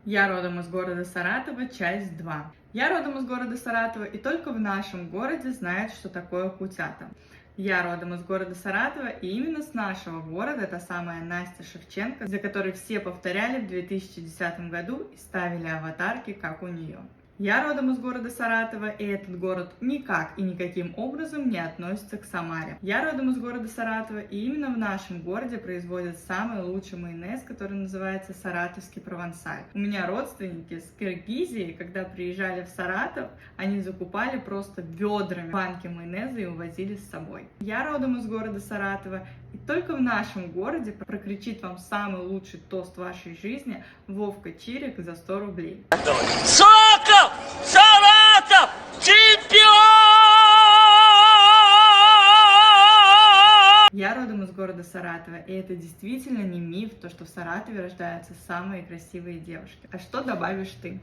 Я родом из города Саратова, часть 2. Я родом из города Саратова, и только в нашем городе знают, что такое кутята. Я родом из города Саратова, и именно с нашего города та самая Настя Шевченко, за которой все повторяли в 2010 году и ставили аватарки, как у нее. Я родом из города Саратова, и этот город никак и никаким образом не относится к Самаре. Я родом из города Саратова, и именно в нашем городе производят самый лучший майонез, который называется саратовский провансаль. У меня родственники с Киргизии, когда приезжали в Саратов, они закупали просто ведрами банки майонеза и увозили с собой. Я родом из города Саратова, и только в нашем городе прокричит вам самый лучший тост вашей жизни Вовка Чирик за 100 рублей. Сокол! Саратов! Чемпион! Я родом из города Саратова, и это действительно не миф, то, что в Саратове рождаются самые красивые девушки. А что добавишь ты?